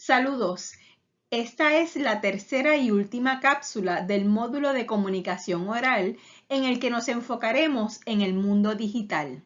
Saludos. Esta es la tercera y última cápsula del módulo de comunicación oral en el que nos enfocaremos en el mundo digital.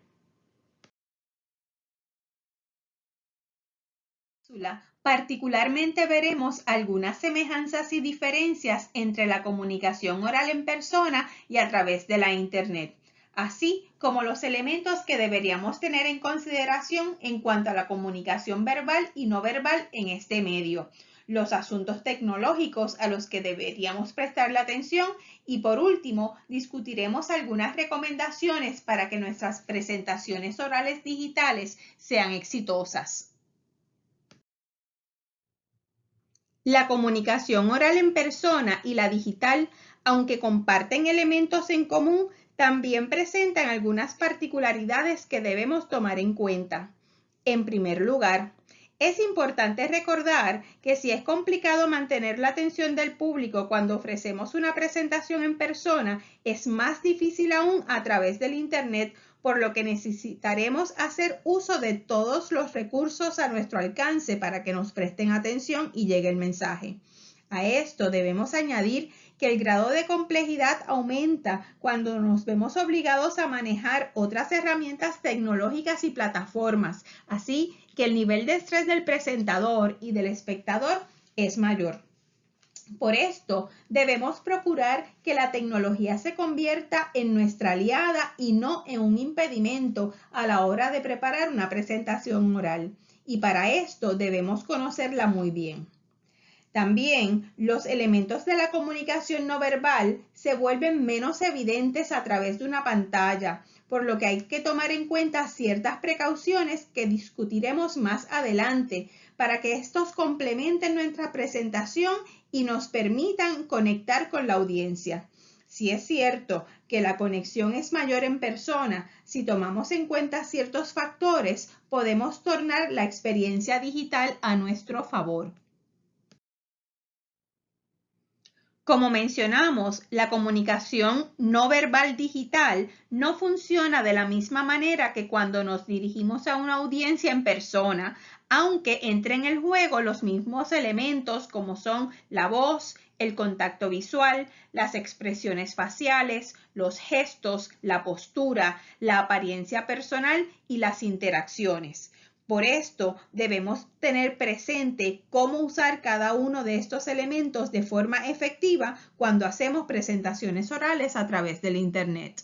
Particularmente veremos algunas semejanzas y diferencias entre la comunicación oral en persona y a través de la Internet, así como los elementos que deberíamos tener en consideración en cuanto a la comunicación verbal y no verbal en este medio, los asuntos tecnológicos a los que deberíamos prestarle atención y por último discutiremos algunas recomendaciones para que nuestras presentaciones orales digitales sean exitosas. La comunicación oral en persona y la digital, aunque comparten elementos en común, también presentan algunas particularidades que debemos tomar en cuenta. En primer lugar, es importante recordar que si es complicado mantener la atención del público cuando ofrecemos una presentación en persona, es más difícil aún a través del Internet, por lo que necesitaremos hacer uso de todos los recursos a nuestro alcance para que nos presten atención y llegue el mensaje. A esto debemos añadir que el grado de complejidad aumenta cuando nos vemos obligados a manejar otras herramientas tecnológicas y plataformas, así que el nivel de estrés del presentador y del espectador es mayor. Por esto, debemos procurar que la tecnología se convierta en nuestra aliada y no en un impedimento a la hora de preparar una presentación oral. Y para esto debemos conocerla muy bien. También los elementos de la comunicación no verbal se vuelven menos evidentes a través de una pantalla, por lo que hay que tomar en cuenta ciertas precauciones que discutiremos más adelante para que estos complementen nuestra presentación y nos permitan conectar con la audiencia. Si es cierto que la conexión es mayor en persona, si tomamos en cuenta ciertos factores, podemos tornar la experiencia digital a nuestro favor. Como mencionamos, la comunicación no verbal digital no funciona de la misma manera que cuando nos dirigimos a una audiencia en persona, aunque entren en el juego los mismos elementos como son la voz, el contacto visual, las expresiones faciales, los gestos, la postura, la apariencia personal y las interacciones. Por esto, debemos tener presente cómo usar cada uno de estos elementos de forma efectiva cuando hacemos presentaciones orales a través del Internet.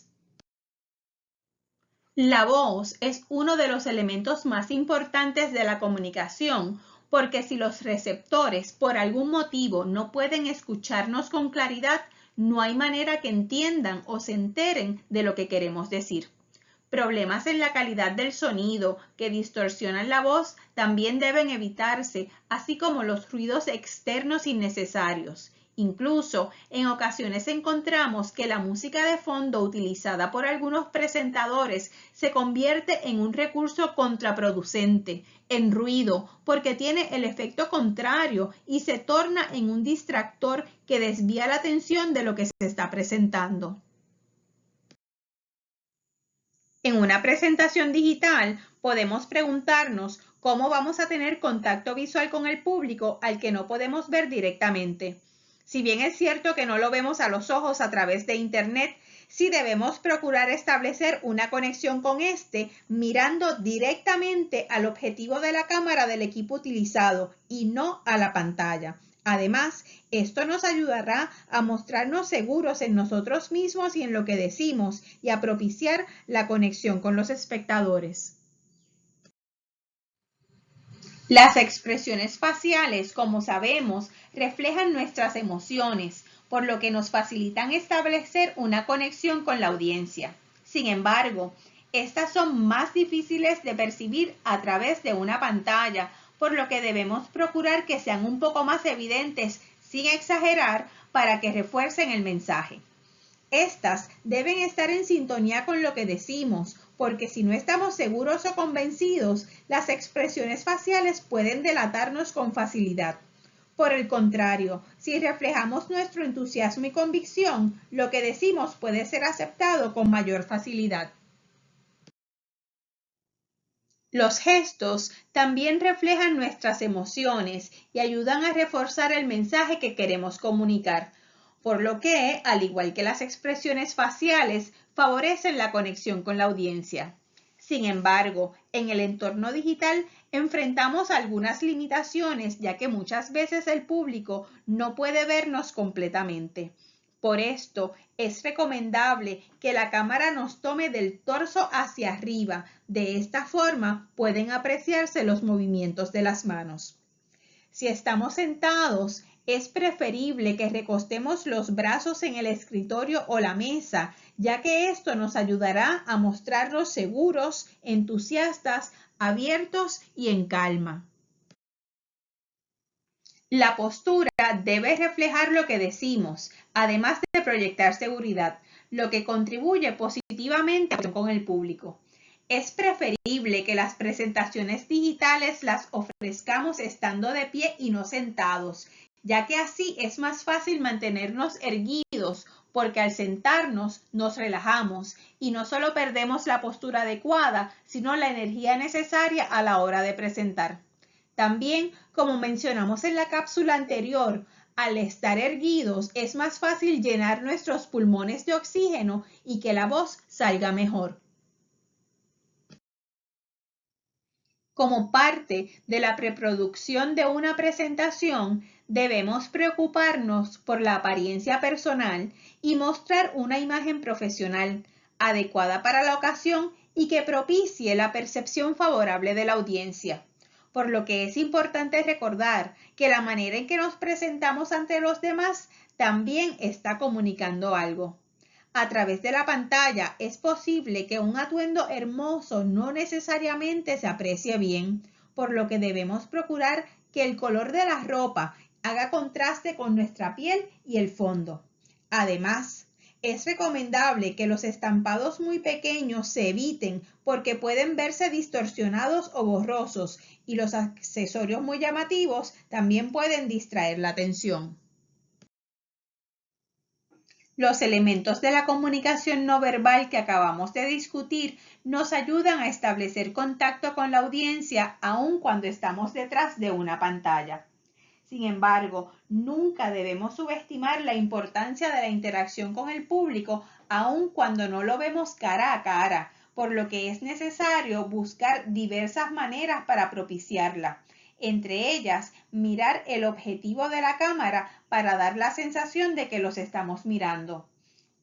La voz es uno de los elementos más importantes de la comunicación, porque si los receptores por algún motivo no pueden escucharnos con claridad, no hay manera que entiendan o se enteren de lo que queremos decir. Problemas en la calidad del sonido que distorsionan la voz también deben evitarse, así como los ruidos externos innecesarios. Incluso, en ocasiones encontramos que la música de fondo utilizada por algunos presentadores se convierte en un recurso contraproducente, en ruido, porque tiene el efecto contrario y se torna en un distractor que desvía la atención de lo que se está presentando. En una presentación digital podemos preguntarnos cómo vamos a tener contacto visual con el público al que no podemos ver directamente. Si bien es cierto que no lo vemos a los ojos a través de Internet, sí debemos procurar establecer una conexión con este mirando directamente al objetivo de la cámara del equipo utilizado y no a la pantalla. Además, esto nos ayudará a mostrarnos seguros en nosotros mismos y en lo que decimos y a propiciar la conexión con los espectadores. Las expresiones faciales, como sabemos, reflejan nuestras emociones, por lo que nos facilitan establecer una conexión con la audiencia. Sin embargo, estas son más difíciles de percibir a través de una pantalla, por lo que debemos procurar que sean un poco más evidentes sin exagerar para que refuercen el mensaje. Estas deben estar en sintonía con lo que decimos, porque si no estamos seguros o convencidos, las expresiones faciales pueden delatarnos con facilidad. Por el contrario, si reflejamos nuestro entusiasmo y convicción, lo que decimos puede ser aceptado con mayor facilidad. Los gestos también reflejan nuestras emociones y ayudan a reforzar el mensaje que queremos comunicar, por lo que, al igual que las expresiones faciales, favorecen la conexión con la audiencia. Sin embargo, en el entorno digital enfrentamos algunas limitaciones, ya que muchas veces el público no puede vernos completamente. Por esto, es recomendable que la cámara nos tome del torso hacia arriba. De esta forma pueden apreciarse los movimientos de las manos. Si estamos sentados, es preferible que recostemos los brazos en el escritorio o la mesa, ya que esto nos ayudará a mostrarnos seguros, entusiastas, abiertos y en calma. La postura debe reflejar lo que decimos, además de proyectar seguridad, lo que contribuye positivamente con el público. Es preferible que las presentaciones digitales las ofrezcamos estando de pie y no sentados, ya que así es más fácil mantenernos erguidos, porque al sentarnos nos relajamos y no solo perdemos la postura adecuada, sino la energía necesaria a la hora de presentar. También, como mencionamos en la cápsula anterior, al estar erguidos es más fácil llenar nuestros pulmones de oxígeno y que la voz salga mejor. Como parte de la preproducción de una presentación, debemos preocuparnos por la apariencia personal y mostrar una imagen profesional, adecuada para la ocasión y que propicie la percepción favorable de la audiencia. Por lo que es importante recordar que la manera en que nos presentamos ante los demás también está comunicando algo. A través de la pantalla es posible que un atuendo hermoso no necesariamente se aprecie bien, por lo que debemos procurar que el color de la ropa haga contraste con nuestra piel y el fondo. Además, es recomendable que los estampados muy pequeños se eviten porque pueden verse distorsionados o borrosos y los accesorios muy llamativos también pueden distraer la atención. Los elementos de la comunicación no verbal que acabamos de discutir nos ayudan a establecer contacto con la audiencia aun cuando estamos detrás de una pantalla. Sin embargo, nunca debemos subestimar la importancia de la interacción con el público aun cuando no lo vemos cara a cara, por lo que es necesario buscar diversas maneras para propiciarla. Entre ellas, mirar el objetivo de la cámara para dar la sensación de que los estamos mirando.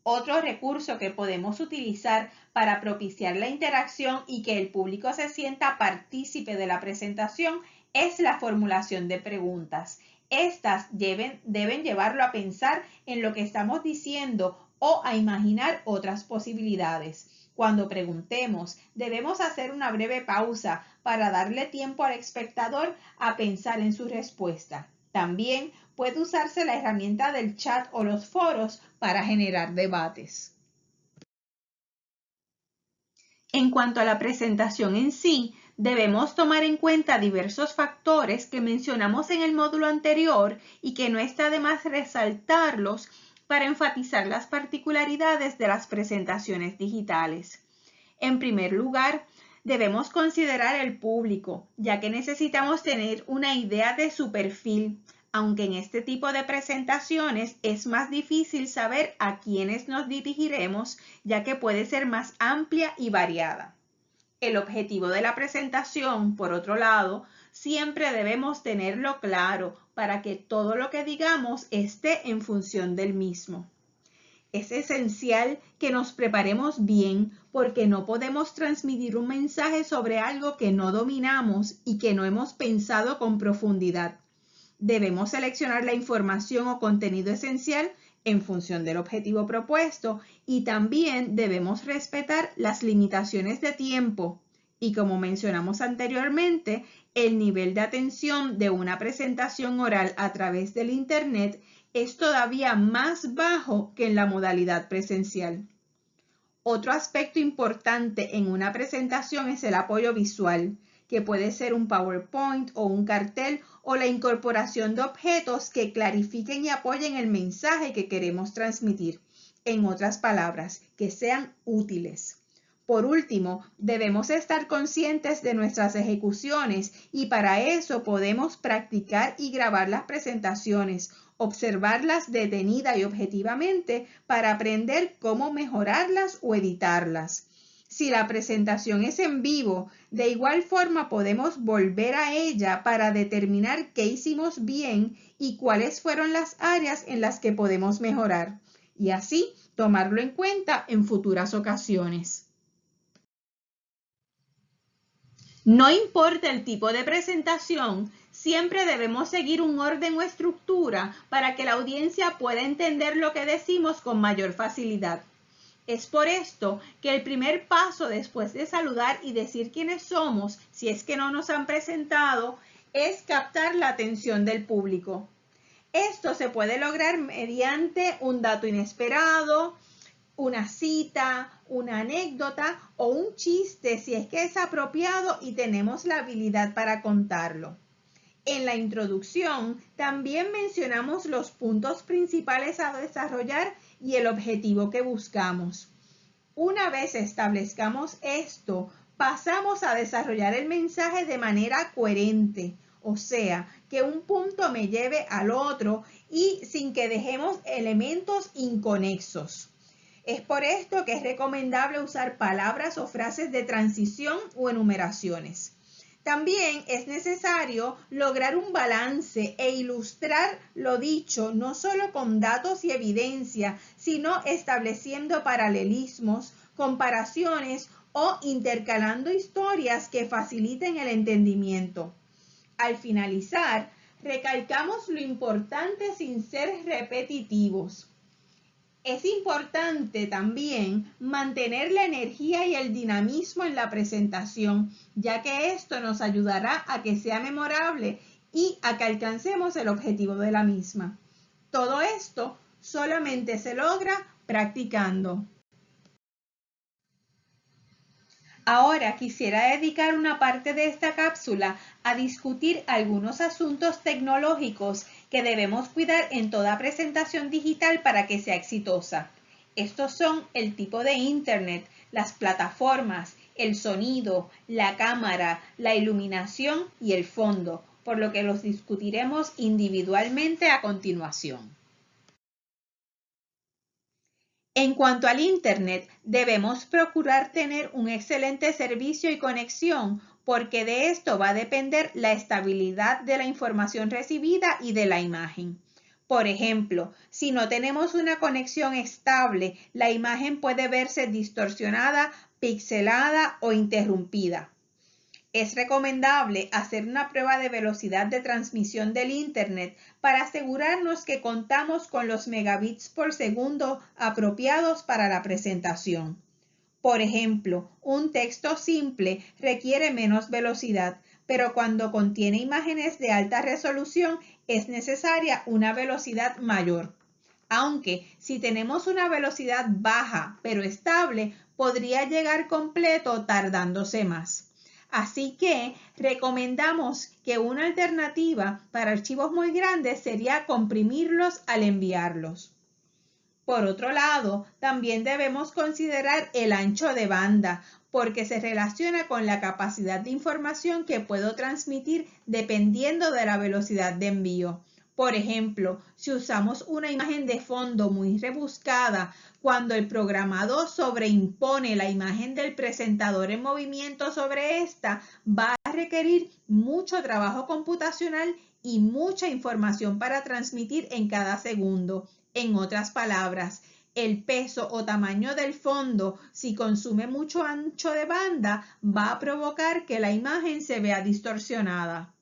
Otro recurso que podemos utilizar para propiciar la interacción y que el público se sienta partícipe de la presentación es la formulación de preguntas. Estas deben llevarlo a pensar en lo que estamos diciendo o a imaginar otras posibilidades. Cuando preguntemos, debemos hacer una breve pausa para darle tiempo al espectador a pensar en su respuesta. También puede usarse la herramienta del chat o los foros para generar debates. En cuanto a la presentación en sí, debemos tomar en cuenta diversos factores que mencionamos en el módulo anterior y que no está de más resaltarlos para enfatizar las particularidades de las presentaciones digitales. En primer lugar, debemos considerar el público, ya que necesitamos tener una idea de su perfil, aunque en este tipo de presentaciones es más difícil saber a quiénes nos dirigiremos, ya que puede ser más amplia y variada. El objetivo de la presentación, por otro lado, siempre debemos tenerlo claro para que todo lo que digamos esté en función del mismo. Es esencial que nos preparemos bien porque no podemos transmitir un mensaje sobre algo que no dominamos y que no hemos pensado con profundidad. Debemos seleccionar la información o contenido esencial en función del objetivo propuesto y también debemos respetar las limitaciones de tiempo y, como mencionamos anteriormente, el nivel de atención de una presentación oral a través del Internet es todavía más bajo que en la modalidad presencial. Otro aspecto importante en una presentación es el apoyo visual, que puede ser un PowerPoint o un cartel o la incorporación de objetos que clarifiquen y apoyen el mensaje que queremos transmitir. En otras palabras, que sean útiles. Por último, debemos estar conscientes de nuestras ejecuciones y para eso podemos practicar y grabar las presentaciones, observarlas detenida y objetivamente para aprender cómo mejorarlas o editarlas. Si la presentación es en vivo, de igual forma podemos volver a ella para determinar qué hicimos bien y cuáles fueron las áreas en las que podemos mejorar, y así tomarlo en cuenta en futuras ocasiones. No importa el tipo de presentación, siempre debemos seguir un orden o estructura para que la audiencia pueda entender lo que decimos con mayor facilidad. Es por esto que el primer paso después de saludar y decir quiénes somos, si es que no nos han presentado, es captar la atención del público. Esto se puede lograr mediante un dato inesperado, una cita, una anécdota o un chiste si es que es apropiado y tenemos la habilidad para contarlo. En la introducción también mencionamos los puntos principales a desarrollar y el objetivo que buscamos. Una vez establezcamos esto, pasamos a desarrollar el mensaje de manera coherente, o sea, que un punto me lleve al otro y sin que dejemos elementos inconexos. Es por esto que es recomendable usar palabras o frases de transición o enumeraciones. También es necesario lograr un balance e ilustrar lo dicho no solo con datos y evidencia, sino estableciendo paralelismos, comparaciones o intercalando historias que faciliten el entendimiento. Al finalizar, recalcamos lo importante sin ser repetitivos. Es importante también mantener la energía y el dinamismo en la presentación, ya que esto nos ayudará a que sea memorable y a que alcancemos el objetivo de la misma. Todo esto solamente se logra practicando. Ahora quisiera dedicar una parte de esta cápsula a discutir algunos asuntos tecnológicos que debemos cuidar en toda presentación digital para que sea exitosa. Estos son el tipo de Internet, las plataformas, el sonido, la cámara, la iluminación y el fondo, por lo que los discutiremos individualmente a continuación. En cuanto al Internet, debemos procurar tener un excelente servicio y conexión porque de esto va a depender la estabilidad de la información recibida y de la imagen. Por ejemplo, si no tenemos una conexión estable, la imagen puede verse distorsionada, pixelada o interrumpida. Es recomendable hacer una prueba de velocidad de transmisión del Internet para asegurarnos que contamos con los megabits por segundo apropiados para la presentación. Por ejemplo, un texto simple requiere menos velocidad, pero cuando contiene imágenes de alta resolución es necesaria una velocidad mayor. Aunque si tenemos una velocidad baja pero estable, podría llegar completo tardándose más. Así que recomendamos que una alternativa para archivos muy grandes sería comprimirlos al enviarlos. Por otro lado, también debemos considerar el ancho de banda, porque se relaciona con la capacidad de información que puedo transmitir dependiendo de la velocidad de envío. Por ejemplo, si usamos una imagen de fondo muy rebuscada, cuando el programador sobreimpone la imagen del presentador en movimiento sobre esta, va a requerir mucho trabajo computacional y mucha información para transmitir en cada segundo. En otras palabras, el peso o tamaño del fondo, si consume mucho ancho de banda, va a provocar que la imagen se vea distorsionada.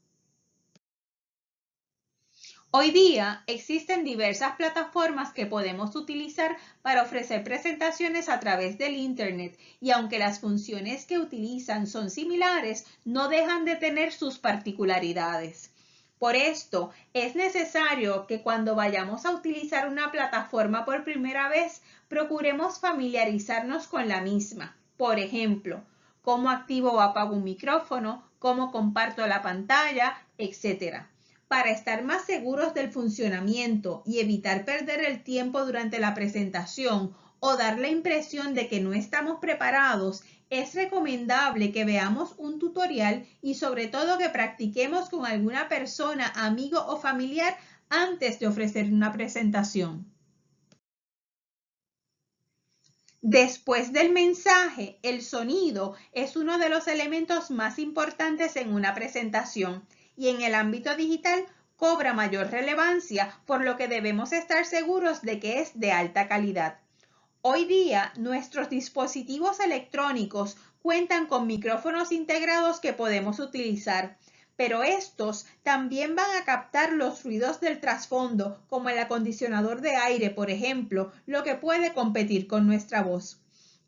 Hoy día existen diversas plataformas que podemos utilizar para ofrecer presentaciones a través del Internet y aunque las funciones que utilizan son similares, no dejan de tener sus particularidades. Por esto, es necesario que cuando vayamos a utilizar una plataforma por primera vez, procuremos familiarizarnos con la misma. Por ejemplo, cómo activo o apago un micrófono, cómo comparto la pantalla, etc. Para estar más seguros del funcionamiento y evitar perder el tiempo durante la presentación o dar la impresión de que no estamos preparados, es recomendable que veamos un tutorial y sobre todo que practiquemos con alguna persona, amigo o familiar antes de ofrecer una presentación. Después del mensaje, el sonido es uno de los elementos más importantes en una presentación y en el ámbito digital cobra mayor relevancia, por lo que debemos estar seguros de que es de alta calidad. Hoy día, nuestros dispositivos electrónicos cuentan con micrófonos integrados que podemos utilizar, pero estos también van a captar los ruidos del trasfondo, como el acondicionador de aire, por ejemplo, lo que puede competir con nuestra voz.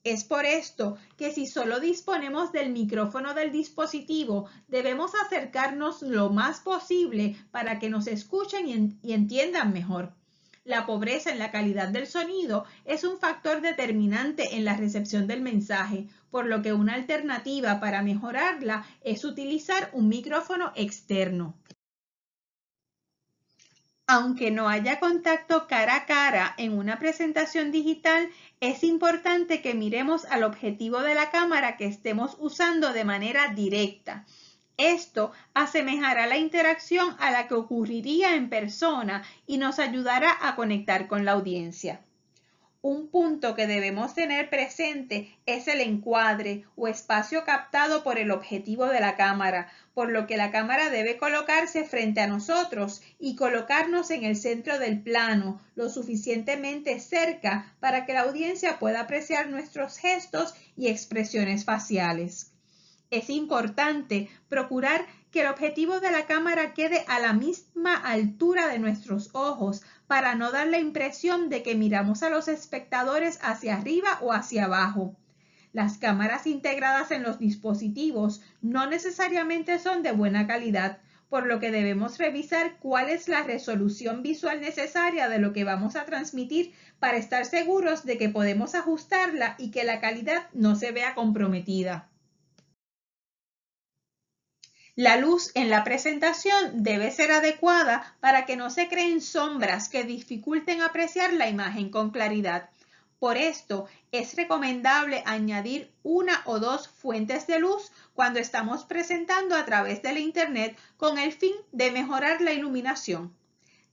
Es por esto que si solo disponemos del micrófono del dispositivo, debemos acercarnos lo más posible para que nos escuchen y entiendan mejor. La pobreza en la calidad del sonido es un factor determinante en la recepción del mensaje, por lo que una alternativa para mejorarla es utilizar un micrófono externo. Aunque no haya contacto cara a cara en una presentación digital, es importante que miremos al objetivo de la cámara que estemos usando de manera directa. Esto asemejará la interacción a la que ocurriría en persona y nos ayudará a conectar con la audiencia. Un punto que debemos tener presente es el encuadre o espacio captado por el objetivo de la cámara, por lo que la cámara debe colocarse frente a nosotros y colocarnos en el centro del plano, lo suficientemente cerca para que la audiencia pueda apreciar nuestros gestos y expresiones faciales. Es importante procurar que el objetivo de la cámara quede a la misma altura de nuestros ojos para no dar la impresión de que miramos a los espectadores hacia arriba o hacia abajo. Las cámaras integradas en los dispositivos no necesariamente son de buena calidad, por lo que debemos revisar cuál es la resolución visual necesaria de lo que vamos a transmitir para estar seguros de que podemos ajustarla y que la calidad no se vea comprometida. La luz en la presentación debe ser adecuada para que no se creen sombras que dificulten apreciar la imagen con claridad. Por esto, es recomendable añadir una o dos fuentes de luz cuando estamos presentando a través de la Internet con el fin de mejorar la iluminación.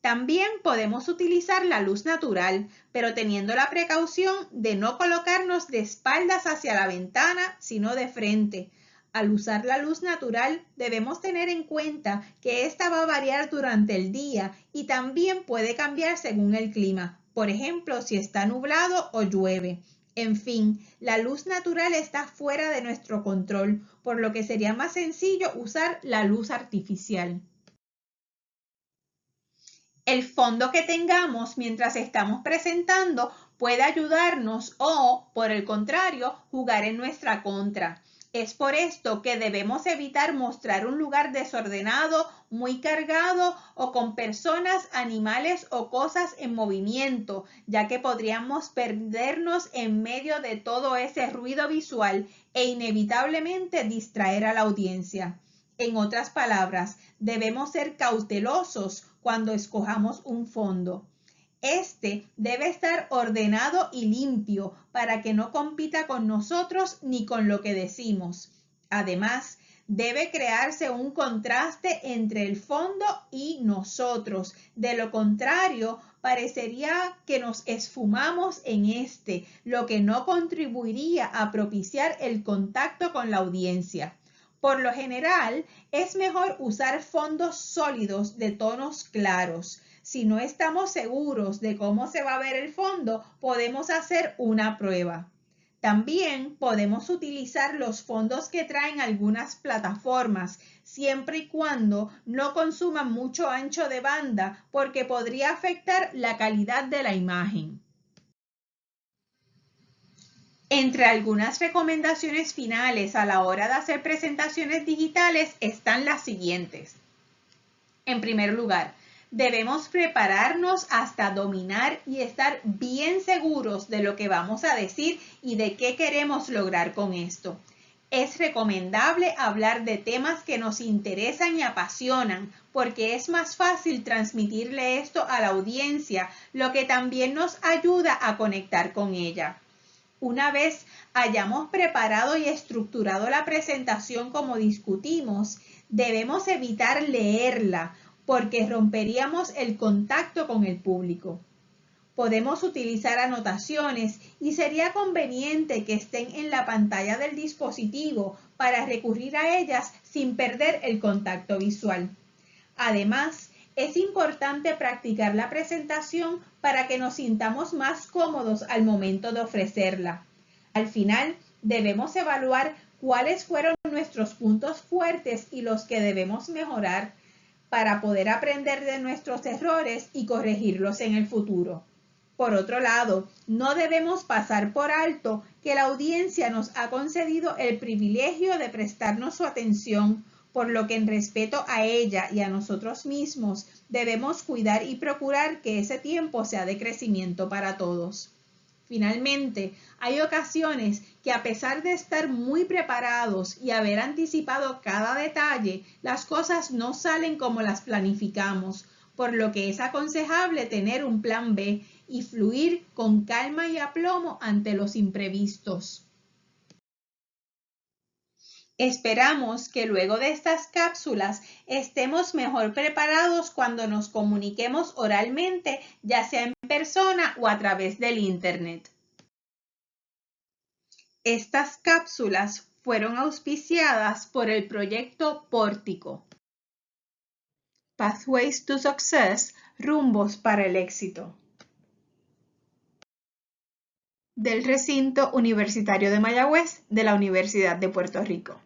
También podemos utilizar la luz natural, pero teniendo la precaución de no colocarnos de espaldas hacia la ventana, sino de frente. Al usar la luz natural, debemos tener en cuenta que esta va a variar durante el día y también puede cambiar según el clima. Por ejemplo, si está nublado o llueve. En fin, la luz natural está fuera de nuestro control, por lo que sería más sencillo usar la luz artificial. El fondo que tengamos mientras estamos presentando puede ayudarnos o, por el contrario, jugar en nuestra contra. Es por esto que debemos evitar mostrar un lugar desordenado, muy cargado o con personas, animales o cosas en movimiento, ya que podríamos perdernos en medio de todo ese ruido visual e inevitablemente distraer a la audiencia. En otras palabras, debemos ser cautelosos cuando escojamos un fondo. Este debe estar ordenado y limpio para que no compita con nosotros ni con lo que decimos. Además, debe crearse un contraste entre el fondo y nosotros. De lo contrario, parecería que nos esfumamos en este, lo que no contribuiría a propiciar el contacto con la audiencia. Por lo general, es mejor usar fondos sólidos de tonos claros. Si no estamos seguros de cómo se va a ver el fondo, podemos hacer una prueba. También podemos utilizar los fondos que traen algunas plataformas, siempre y cuando no consuman mucho ancho de banda, porque podría afectar la calidad de la imagen. Entre algunas recomendaciones finales a la hora de hacer presentaciones digitales están las siguientes. En primer lugar, debemos prepararnos hasta dominar y estar bien seguros de lo que vamos a decir y de qué queremos lograr con esto. Es recomendable hablar de temas que nos interesan y apasionan, porque es más fácil transmitirle esto a la audiencia, lo que también nos ayuda a conectar con ella. Una vez hayamos preparado y estructurado la presentación como discutimos, debemos evitar leerla porque romperíamos el contacto con el público. Podemos utilizar anotaciones y sería conveniente que estén en la pantalla del dispositivo para recurrir a ellas sin perder el contacto visual. Además, es importante practicar la presentación para que nos sintamos más cómodos al momento de ofrecerla. Al final, debemos evaluar cuáles fueron nuestros puntos fuertes y los que debemos mejorar para poder aprender de nuestros errores y corregirlos en el futuro. Por otro lado, no debemos pasar por alto que la audiencia nos ha concedido el privilegio de prestarnos su atención, por lo que en respeto a ella y a nosotros mismos debemos cuidar y procurar que ese tiempo sea de crecimiento para todos. Finalmente, hay ocasiones que a pesar de estar muy preparados y haber anticipado cada detalle, las cosas no salen como las planificamos, por lo que es aconsejable tener un plan B y fluir con calma y aplomo ante los imprevistos. Esperamos que luego de estas cápsulas estemos mejor preparados cuando nos comuniquemos oralmente, ya sea en persona o a través del Internet. Estas cápsulas fueron auspiciadas por el proyecto Pórtico. Pathways to Success, rumbos para el éxito. Del recinto universitario de Mayagüez de la Universidad de Puerto Rico.